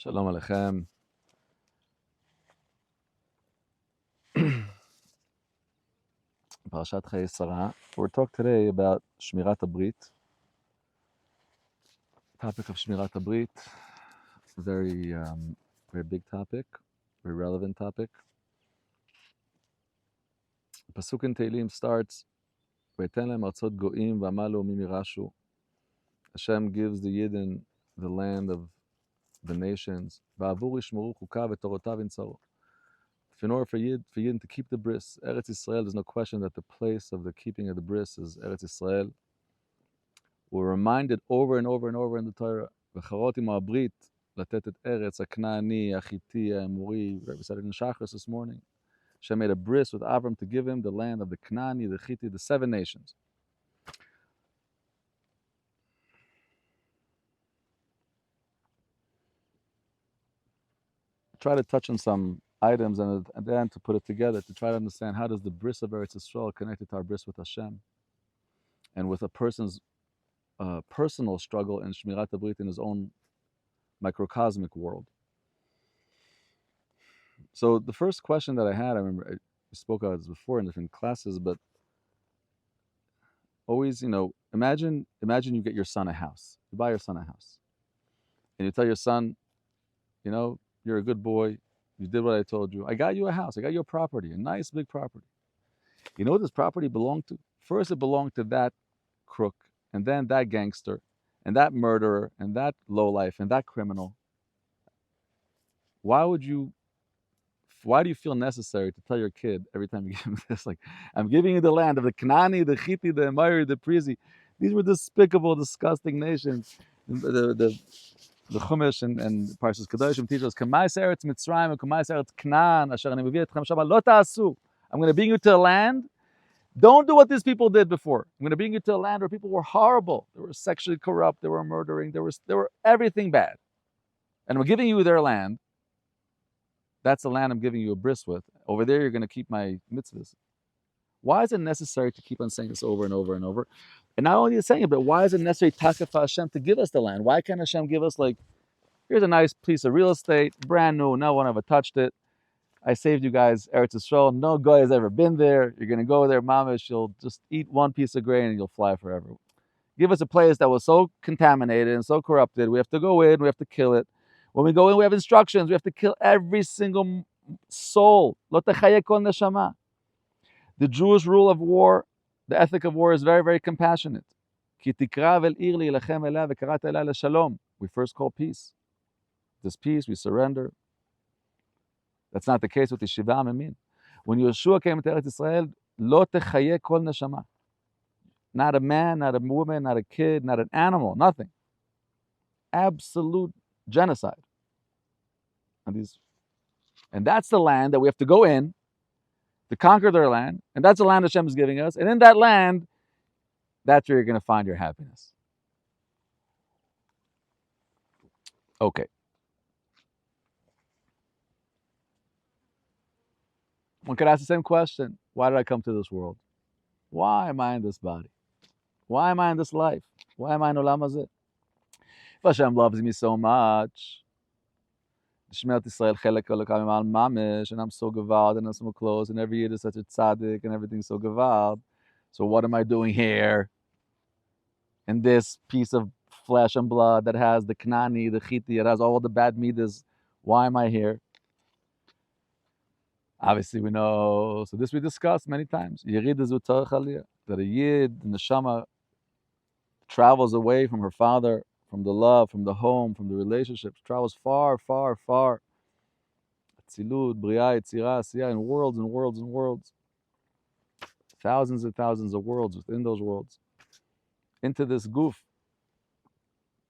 Shalom Aleichem. Parshat Chayei. We're talking today about Shmirat HaBrit. Topic of Shmirat HaBrit. Very, very big topic. Very relevant topic. Pasuk in Tehillim starts, "V'eten lehem artzot go'im v'amalu mimirashu." Hashem gives the Yidden the land of the nations. V'avur yishmeru chukav v'torotav yinsaru. In order for Yidden to keep the bris, Eretz Yisrael, there's no question that the place of the keeping of the bris is Eretz Yisrael. We're reminded over and over and over in the Torah, "V'charotim HaBrit, latet et eretz, HaKna'ani, HaChiti, HaEmori." We said it in Shachris this morning. Hashem made a bris with Avram to give him the land of the Kna'ani, the Chiti, the 7 nations. Try to touch on some items and then to put it together to try to understand how does the bris of Eretz Yisrael connect to our bris with Hashem and with a person's personal struggle in Shmirat HaBrit in his own microcosmic world. So the first question that I had, I remember I spoke about this before in different classes, but always, imagine you get your son a house. You buy your son a house. And you tell your son, you're a good boy. You did what I told you. I got you a house. I got you a property, a nice big property. You know what this property belonged to? First, it belonged to that crook, and then that gangster, and that murderer, and that lowlife, and that criminal. Why do you feel necessary to tell your kid every time you give him this? Like, I'm giving you the land of the Kna'ani, the Chiti, the Emori, the Prizi. These were despicable, disgusting nations. The Chumash and Parshat Kedoshim teach us, "Kamais Eretz Mitzrayim and Kamais Eretz Canaan, asher ani mevii etchem shama lo ta'asu." I'm going to bring you to a land. Don't do what these people did before. I'm going to bring you to a land where people were horrible. They were sexually corrupt. They were murdering. They were everything bad. And I'm giving you their land. That's the land I'm giving you a bris with. Over there, you're going to keep my mitzvahs. Why is it necessary to keep on saying this over and over and over? And not only is saying it, but why is it necessary for Hashem to give us the land? Why can't Hashem give us, here's a nice piece of real estate, brand new, no one ever touched it. I saved you guys Eretz Yisrael. No guy has ever been there. You're going to go there, mamish. You'll just eat one piece of grain and you'll fly forever. Give us a place that was so contaminated and so corrupted. We have to go in. We have to kill it. When we go in, we have instructions. We have to kill every single soul. Lo techayei kol neshama. The Jewish rule of war, the ethic of war is very, very compassionate. Ki tikra vel ir li'ilachem eleh v'karat eleh leshalom. We first call peace. This peace, we surrender. That's not the case with Yeshiva Amin. When Yeshua came into Eretz Yisrael, lo techayei kol neshama. Not a man, not a woman, not a kid, not an animal, nothing. Absolute genocide. And that's the land that we have to go in to conquer their land, and that's the land Hashem is giving us. And in that land, that's where you're going to find your happiness. Okay. One could ask the same question. Why did I come to this world? Why am I in this body? Why am I in this life? Why am I in Olam Hazeh? If Hashem loves me so much, Shmirat Yisrael chelek elokam imal mamish, and I'm so gevald, and I'm so close, and every Yid is such a tzaddik, and everything's so gevald. So what am I doing here? In this piece of flesh and blood that has the Kna'ani, the Chiti, it has all the bad midas. Why am I here? Obviously, we know. So this we discussed many times. Yerid zu tzarech aliyah, that a Yid, neshama, travels away from her father, from the love, from the home, from the relationships, travels far, far, far. Atzilut, Bria, Yetzira, Asiyah, in worlds and worlds and worlds. Thousands and thousands of worlds within those worlds. Into this goof.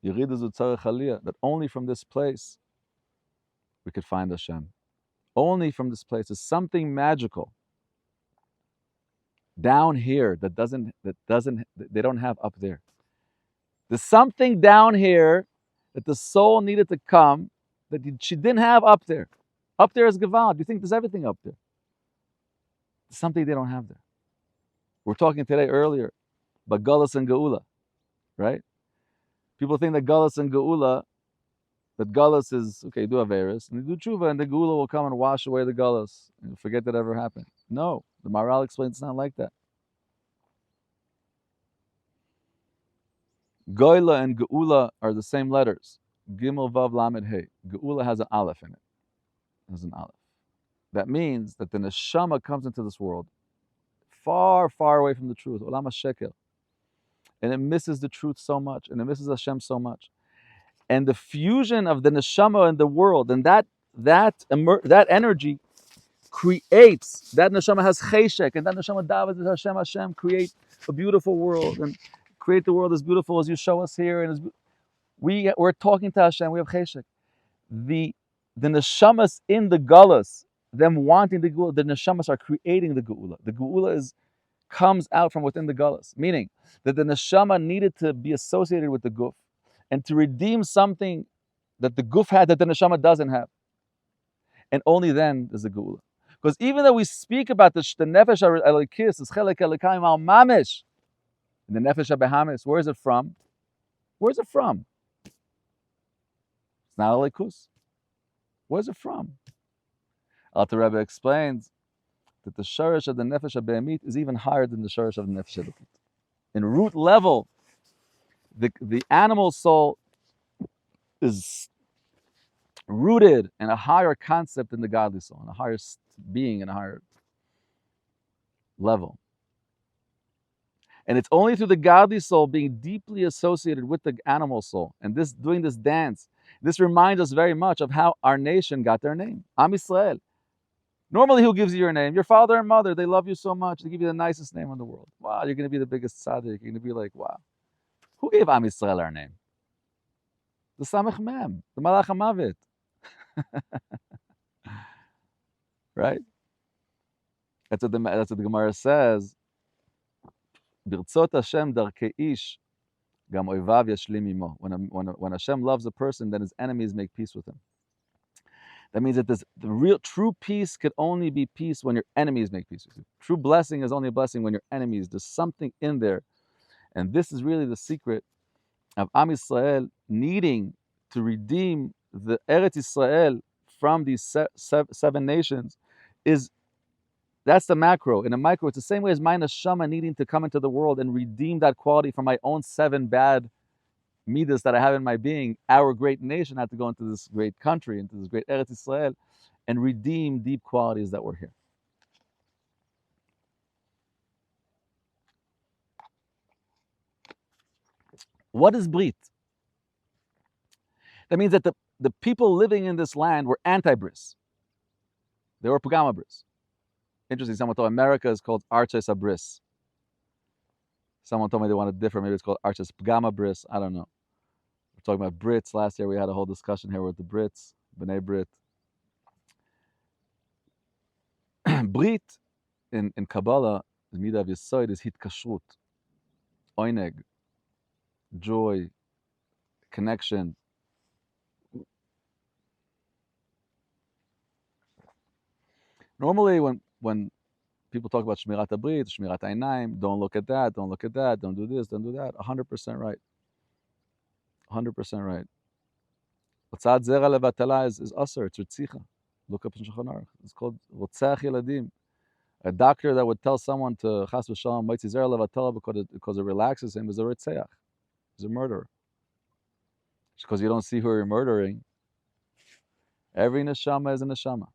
Yerid zu tzarech aliyah, that only from this place we could find Hashem. Only from this place is something magical down here that they don't have up there. There's something down here that the soul needed to come that she didn't have up there. Up there is Gevald. You think there's everything up there. There's something they don't have there. We're talking today earlier about Galus and Geula, right? People think that Galus and Geula, That Gullus is, okay, do Averis, and you do Tshuva, and the Gula will come and wash away the Gullus, and forget that ever happened. No, the Maharal explains it's not like that. Goyla and Geula are the same letters. Gimel, Vav, Lamed, Hey. Geula has an Aleph in it. It has an Aleph. That means that the Neshama comes into this world far, far away from the truth, Olam HaShekel, and it misses the truth so much, and it misses Hashem so much. And the fusion of the Neshama and the world, and that energy creates, that Neshama has Cheshek, and that Neshama David Hashem, create a beautiful world, and create the world as beautiful as you show us here, and we're talking to Hashem, we have Cheshek. The Neshamas in the Gullus, them wanting the Geula, the Neshamas are creating the Geula. The Geula comes out from within the Gullus, meaning that the Neshama needed to be associated with the Guf, and to redeem something that the Guf had that the Neshama doesn't have. And only then is the Geula. Because even though we speak about the Nefesh Elikis, is Chelek Elikayim al Mamish, and the Nefesh HaBehamis, where is it from? Where is it from? It's not Elikus. Where's it from? Alter Rebbe explains that the Shorish of the Nefesh HaBehemit is even higher than the Shorish of the Nefesh Elokit. In root level, the animal soul is rooted in a higher concept than the godly soul, in a higher being, in a higher level. And it's only through the godly soul being deeply associated with the animal soul, and this doing this dance, this reminds us very much of how our nation got their name. Am Yisrael. Normally, who gives you your name? Your father and mother. They love you so much. They give you the nicest name in the world. Wow, you're going to be the biggest tzaddik. You're going to be like, wow. Who gave Am Yisrael our name? The Samech Mem, the Malach HaMavet. Right? That's what the Gemara says. Birtzot Hashem darkei ish, gam oivav yashlim imo. When Hashem loves a person, then his enemies make peace with him. That means that the real true peace could only be peace when your enemies make peace with you. True blessing is only a blessing when your enemies. There's something in there, and this is really the secret of Am Yisrael needing to redeem the Eretz Yisrael from these seven nations. That's the macro. In a micro, it's the same way as my neshama needing to come into the world and redeem that quality from my own seven bad midas that I have in my being. Our great nation had to go into this great country, into this great Eretz Yisrael, and redeem deep qualities that were here. What is Brit? That means that the people living in this land were anti-bris. They were Pagama bris. Interesting, someone told me America is called Arches Abris. Someone told me they want to differ. Maybe it's called Arches Pagama Bris. I don't know. We're talking about Brits. Last year we had a whole discussion here with the Brits, B'nai Brit. Brit in Kabbalah, the Midah of Yesod is Hitkashrut, Oineg, joy, connection. Normally when people talk about Shmirat HaBrit, Shmirat HaEinayim, don't look at that, don't look at that, don't do this, don't do that. 100% right. 100% right. Hotzat Zera Levatala is Aser, it's Ritzicha. Look up in Shulchan Aruch. It's called Rotzach Yeladim. A doctor that would tell someone to Chas v'Shalom Motzi Zera Levatala because it relaxes him is a Ritzeach. He's a murderer. Just because you don't see who you're murdering. Every neshama is a neshama.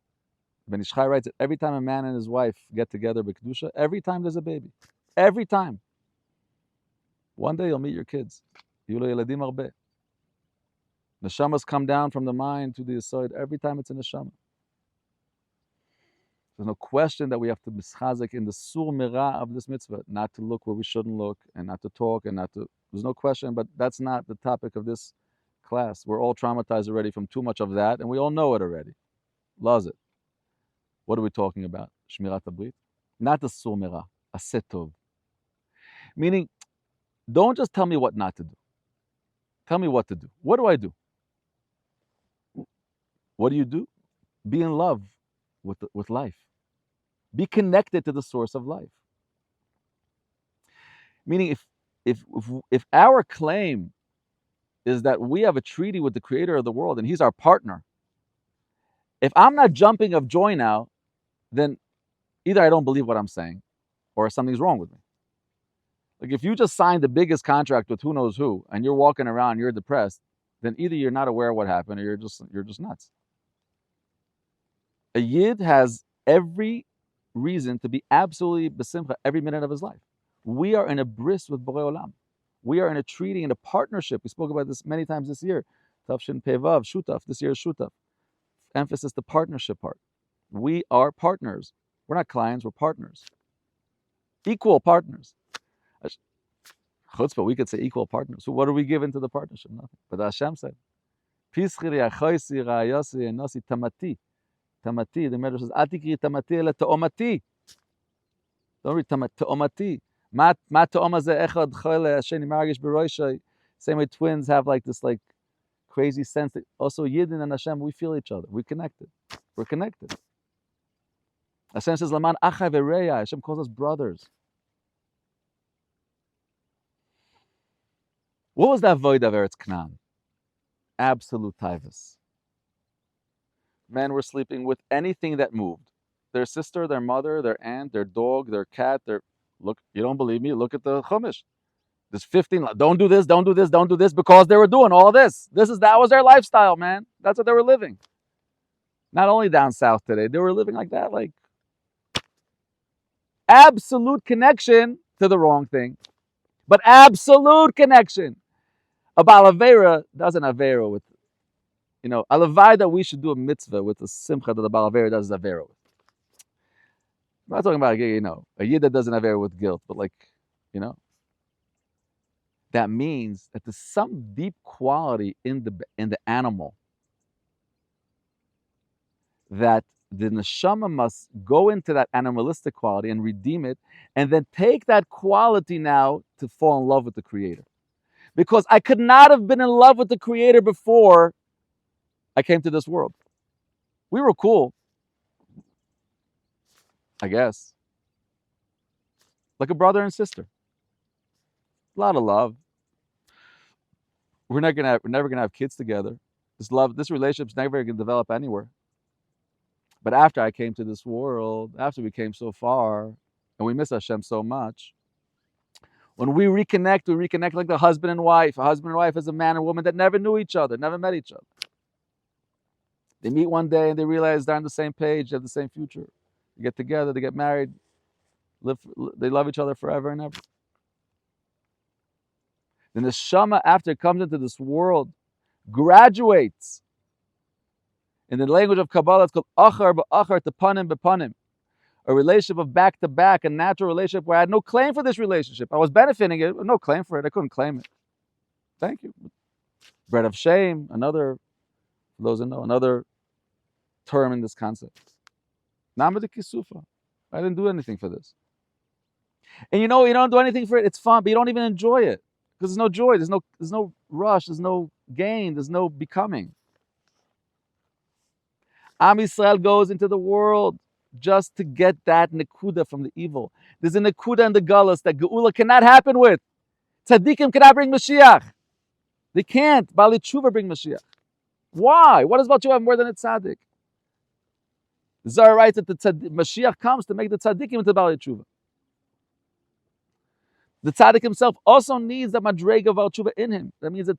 Ben Ish Chai writes that every time a man and his wife get together b'kedusha, every time there's a baby. Every time. One day you'll meet your kids. Yulo yeladim arbe. Neshamas come down from the mind to the yesod every time it's a neshama. There's no question that we have to mischazik in the sur mira of this mitzvah, not to look where we shouldn't look, and not to talk, and not to. There's no question, but that's not the topic of this class. We're all traumatized already from too much of that, and we all know it already. Loves it. What are we talking about? Shmirat HaBrit? Not the sur mira, a setov. Meaning, don't just tell me what not to do. Tell me what to do. What do I do? What do? Be in love with life. Be connected to the source of life. Meaning, if our claim is that we have a treaty with the creator of the world and he's our partner. If I'm not jumping of joy now, then either I don't believe what I'm saying or something's wrong with me. Like if you just signed the biggest contract with who knows who and you're walking around, you're depressed, then either you're not aware of what happened or you're just nuts. A yid has every reason to be absolutely besimcha every minute of his life. We are in a bris with Borei Olam. We are in a treaty, in a partnership. We spoke about this many times this year. Tafshin Pevav, Shutaf. This year is Shutaf. Emphasis the partnership part. We are partners. We're not clients, we're partners. Equal partners. Chutzpah, we could say equal partners. So what are we giving to the partnership? Nothing. But Hashem said, Pischiri achoisi ra'ayasi enosi tamati. Tamati, the Medrash says, Atikri tamati ele ta'omati. Don't read ta'omati. Ma ta'oma ze echad chole asheni margish b'roishay. Same way twins have like this like crazy sense that also Yidden and Hashem, we feel each other. We're connected. We're connected. Hashem says, Laman achai v'reya. Hashem calls us brothers. What was that void of Eretz Canaan? Absolute taivas. Men were sleeping with anything that moved. Their sister, their mother, their aunt, their dog, their cat, look, you don't believe me? Look at the Chumash. There's 15, don't do this, don't do this, don't do this, because they were doing all this. That was their lifestyle, man. That's what they were living. Not only down south today, they were living like that, like absolute connection to the wrong thing, but absolute connection. A Balavera does an Avera with, a Levai that we should do a mitzvah with the simcha that the Balavera does an Avera with. I'm not talking about, a Yid that does an Avera with guilt, but that means that there's some deep quality in the animal that the neshama must go into that animalistic quality and redeem it, and then take that quality now to fall in love with the Creator. Because I could not have been in love with the Creator before I came to this world. We were cool, I guess. Like a brother and sister. A lot of love. We're never gonna have kids together. This relationship's never gonna develop anywhere. But after I came to this world, after we came so far, and we miss Hashem so much, when we reconnect like the husband and wife. A husband and wife is a man and woman that never knew each other, never met each other. They meet one day and they realize they're on the same page, they have the same future. They get together, they get married, they love each other forever and ever. The neshama, after it comes into this world, graduates. In the language of Kabbalah, it's called achar ba'achar tepanim bepanim. A relationship of back to back, a natural relationship where I had no claim for this relationship. I was benefiting it, no claim for it. I couldn't claim it. Thank you. Bread of shame, for those who know, another term in this concept. Nama de kisufa. I didn't do anything for this. And you don't do anything for it. It's fun, but you don't even enjoy it. Because there's no joy, there's no rush, there's no gain, there's no becoming. Am Yisrael goes into the world just to get that nekuda from the evil. There's a nekuda in the galus that geula cannot happen with. Tzaddikim cannot bring Mashiach. They can't. Bali Tshuva bring Mashiach. Why? What is about you have more than a tzaddik? The Zohar writes that the Mashiach comes to make the tzaddikim into Bali Tshuva. The tzaddik himself also needs the madrega of tshuva in him. That means that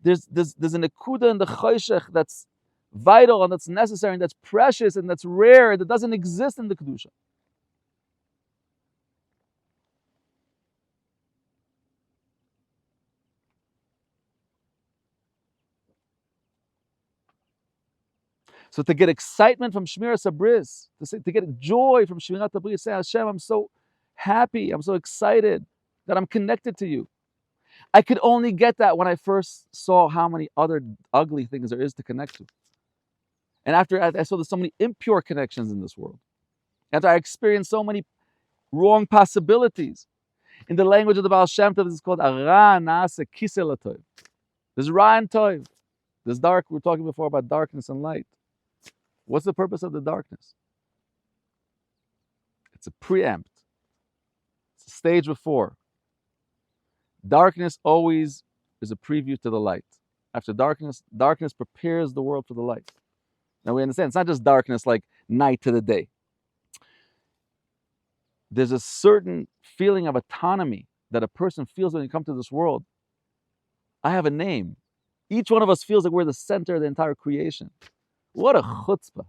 there's a nekuda in the choshech that's vital and that's necessary and that's precious and that's rare and that doesn't exist in the kedusha. So to get excitement from Shmiras HaBris, to get joy from Shmirat HaBris, say, Hashem, I'm so happy, I'm so excited that I'm connected to you. I could only get that when I first saw how many other ugly things there is to connect to. And after I saw there's so many impure connections in this world. After I experienced so many wrong possibilities. In the language of the Baal Shem Tov, it's called Ara Naase Kisel HaTov. There's Ra and Tov. There's dark. We were talking before about darkness and light. What's the purpose of the darkness? It's a preempt. It's a stage before. Darkness always is a preview to the light. After darkness, darkness prepares the world for the light. Now we understand it's not just darkness like night to the day. There's a certain feeling of autonomy that a person feels when you come to this world. I have a name. Each one of us feels like we're the center of the entire creation. What a chutzpah.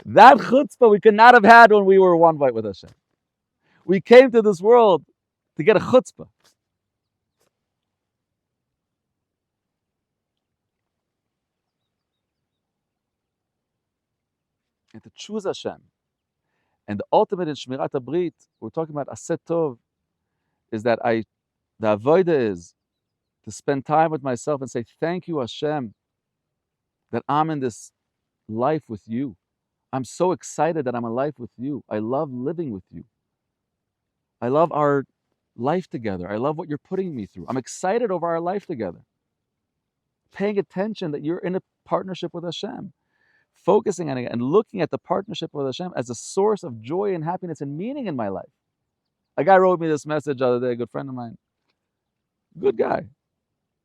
That chutzpah we could not have had when we were one with Hashem. We came to this world to get a chutzpah. And to choose Hashem. And the ultimate in Shmirat HaBrit, we're talking about Aset Tov, is that the avodah is to spend time with myself and say, thank you, Hashem, that I'm in this life with you. I'm so excited that I'm alive with you. I love living with you. I love our life together. I love what you're putting me through. I'm excited over our life together. Paying attention that you're in a partnership with Hashem. Focusing on it and looking at the partnership with Hashem as a source of joy and happiness and meaning in my life. A guy wrote me this message the other day, a good friend of mine. Good guy.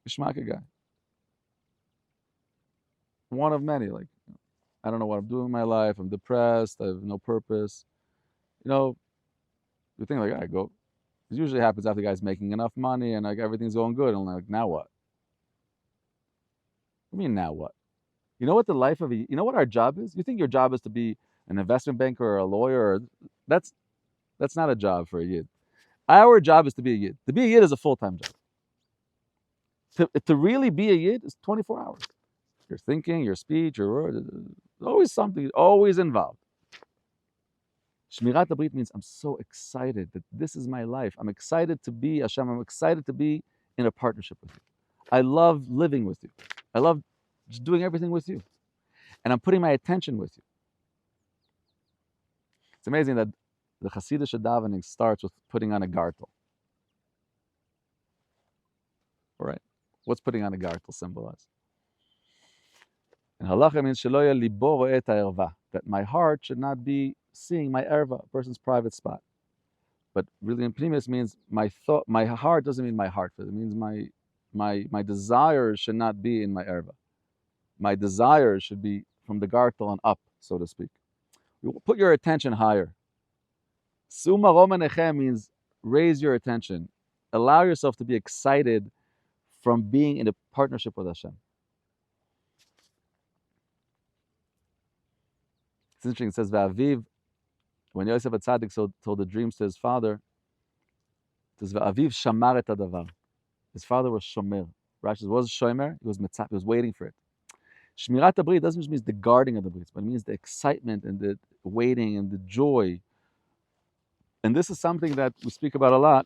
Geschmacka guy. One of many. Like, I don't know what I'm doing in my life. I'm depressed. I have no purpose. You know, the thing like, I go, it usually happens after the guy's making enough money and like everything's going good. And I'm like, now what? I mean, now what? You know what the life of you know what our job is? You think your job is to be an investment banker or a lawyer? That's not a job for a yid. Our job is to be a yid. To be a yid is a full-time job. To really be a yid is 24 hours. Your thinking, your speech, your word, always something, always involved. Shmirat HaBrit means I'm so excited that this is my life. I'm excited to be Hashem. I'm excited to be in a partnership with you. I love living with you. I love just doing everything with you. And I'm putting my attention with you. It's amazing that the Hasidic davening starts with putting on a gartel. All right. What's putting on a gartel symbolize? And halacha means shelo libo ro'eh et ha'erva, that my heart should not be seeing my erva, a person's private spot. But really in Pnimis means my thought, my heart doesn't mean my heart. It means my desires should not be in my erva. My desires should be from the gartel on up, so to speak. Put your attention higher. Suma romanechem means raise your attention. Allow yourself to be excited from being in a partnership with Hashem. It's interesting, it says, V'aviv, when Yosef HaTzadik told the dreams to his father, it says, V'aviv shamar et hadavar. His father was shomer. Rashi says, what was shomer? He was mitzap, he was waiting for it. Shmirat HaBrit doesn't just mean the guarding of the brit, but it means the excitement and the waiting and the joy. And this is something that we speak about a lot,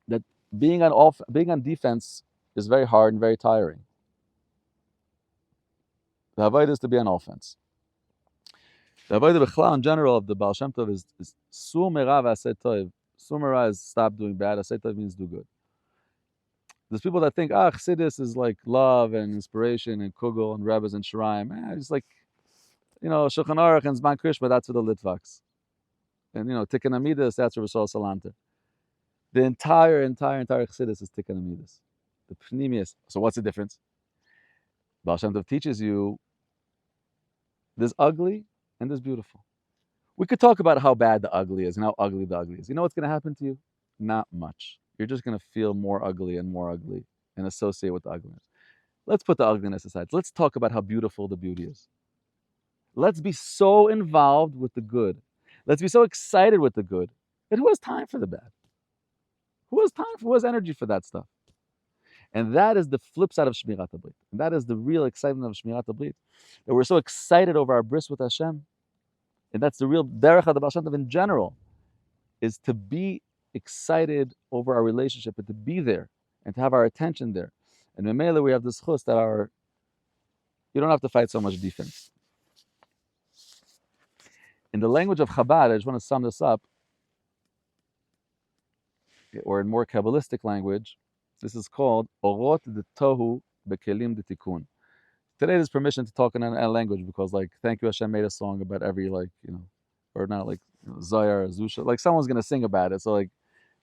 that being on defense is very hard and very tiring. The avodah is to be on offense. The avodah b'chlal in general of the Baal Shem Tov is sur mera v'aseh tov. Sur mera is stop doing bad. Aseh tov means do good. There's people that think, Chassidus is like love and inspiration and kugel and rebbes and shiraim. It's like, Shulchan Aruch and Zman Krishma, that's for the Litvaks. And, Tikkun Amidus, that's for Rishon Salanter. The entire Chassidus is Tikkun Amidus. The Pnimius. So what's the difference? Baal Shem Tov teaches you there's ugly and there's beautiful. We could talk about how bad the ugly is and how ugly the ugly is. You know what's going to happen to you? Not much. You're just going to feel more ugly and associate with the ugliness. Let's put the ugliness aside. Let's talk about how beautiful the beauty is. Let's be so involved with the good. Let's be so excited with the good. And who has time for the bad? Who has energy for that stuff? And that is the flip side of Shmirat HaBrit. And that is the real excitement of Shmirat HaBrit. That we're so excited over our bris with Hashem. And that's the real derech of the Baal Shem Tov in general, is to be excited over our relationship and to be there and to have our attention there. And in Memela we have this chus that you don't have to fight so much defense. In the language of Chabad, I just want to sum this up, or in more Kabbalistic language, this is called Orot de Tohu Bekelim de Tikkun. Today there's permission to talk in a language because, Thank You Hashem made a song about every, or not Zayar, Zusha, someone's going to sing about it. So,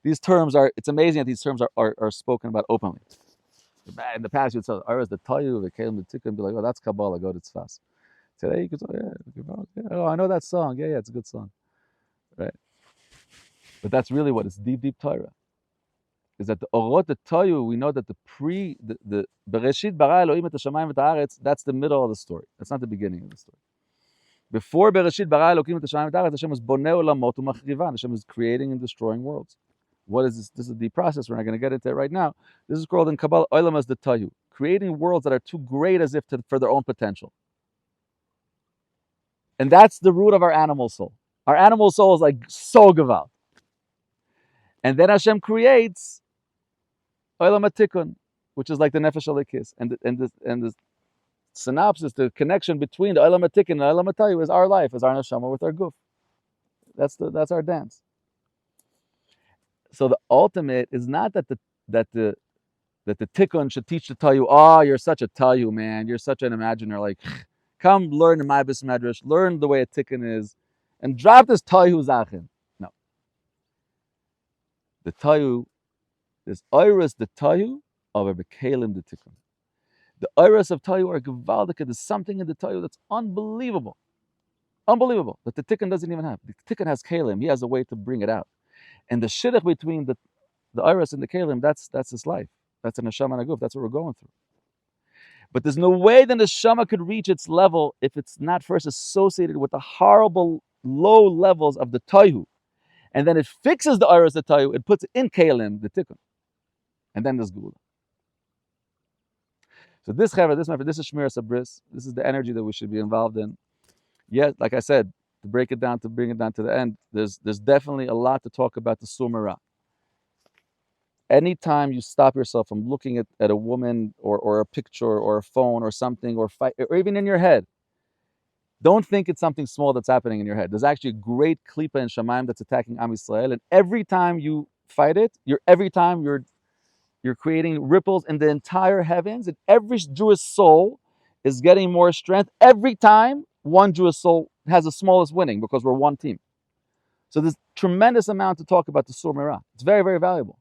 These terms are, it's amazing that these terms are spoken about openly. In the past, you'd say, Aras the Tayu, the Kalim, the Tikkun, and be like, oh, that's Kabbalah, go to Tzfas. Today, you could say, oh, I know that song. Yeah, it's a good song. Right? But that's really what it's deep, deep Torah. Is that the Orot, the Tayu, we know that the Bereshit bara Elohim et hashamayim et haaretz, that's the middle of the story. That's not the beginning of the story. Before Bereshit bara Elohim et hashamayim et haaretz, Hashem was boneh olamot u'machrivan. Hashem is creating and destroying worlds. What is this? This is the process. We're not going to get into it right now. This is called in Kabbalah Olam as the Tayu, creating worlds that are too great as if for their own potential. And that's the root of our animal soul. Our animal soul is like so gewalt. And then Hashem creates Olam HaTikkun, which is like the Nefesh Elikis. And the synopsis, the connection between the Olam HaTikkun and the Olam HaTayu is our life, is our neshama with our guf. That's our dance. So the ultimate is not that the tikkun should teach the tayu, oh, you're such a tayu, man, you're such an imaginer, like, come learn the Maibis Medrash, learn the way a tikkun is, and drop this tayu zachin. No. The tayu is iris the tayu of a bekalim the tikkun. The iris of tayu are gewaldik. There's something in the tayu that's unbelievable. Unbelievable. That the tikkun doesn't even have. The tikkun has kalim. He has a way to bring it out. And the shidduch between the iris and the kalim, that's his life. That's an neshama and a guf. That's what we're going through. But there's no way the neshama could reach its level if it's not first associated with the horrible low levels of the tayu. And then it fixes the iris, the tayu, it puts it in kalim, the tikkun. And then there's gula. So this is Shomer HaBrit. This is the energy that we should be involved in. Yet, like I said, to bring it down to the end, there's definitely a lot to talk about the Sumera. Anytime you stop yourself from looking at a woman or a picture or a phone or something or fight, or even in your head, don't think it's something small that's happening in your head. There's actually a great klipa in Shamayim that's attacking Am Yisrael, and every time you fight it, you're creating ripples in the entire heavens, and every Jewish soul is getting more strength every time one Jewish soul has the smallest winning, because we're one team. So there's tremendous amount to talk about the Sumera. It's very, very valuable.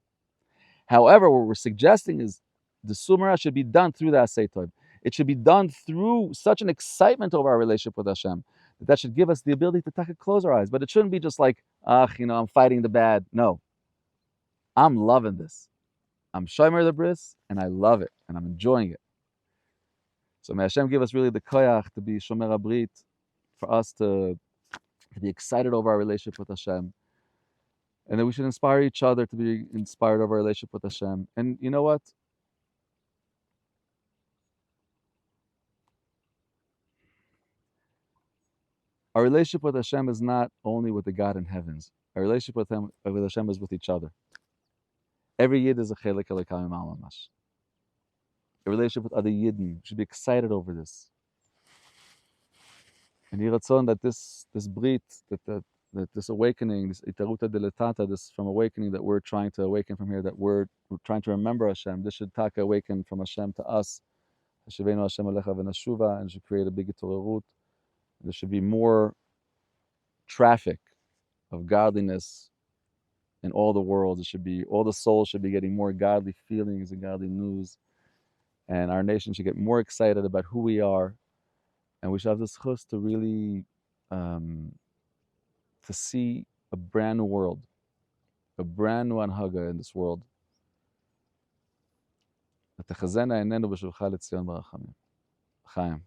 However, what we're suggesting is the Sumera should be done through the Asay Tov. It should be done through such an excitement over our relationship with Hashem that should give us the ability to close our eyes. But it shouldn't be just like, I'm fighting the bad. No. I'm loving this. I'm Shomer HaBrit, and I love it, and I'm enjoying it. So may Hashem give us really the koyach to be Shomer HaBrit, for us to be excited over our relationship with Hashem, and that we should inspire each other to be inspired over our relationship with Hashem. And you know what? Our relationship with Hashem is not only with the God in heavens. Our relationship with Hashem is with each other. Every yid is a chelik elikam mamash. A relationship with other yidden. We should be excited over this. And Yiratzon that this brit, that this awakening, this itaruta deletata, this from awakening that we're trying to awaken from here, that we're trying to remember Hashem, this should awaken from Hashem to us. Hashivenu Hashem alecha v'nashuva, and should create a big itorerut. There should be more traffic of godliness in all the worlds. It should be, all the souls should be getting more godly feelings and godly news. And our nation should get more excited about who we are. And we should have this chus to really to see a brand new world, a brand new anhaga in this world. ותחזינה עינינו בשובך לציון ברחמים. חיים.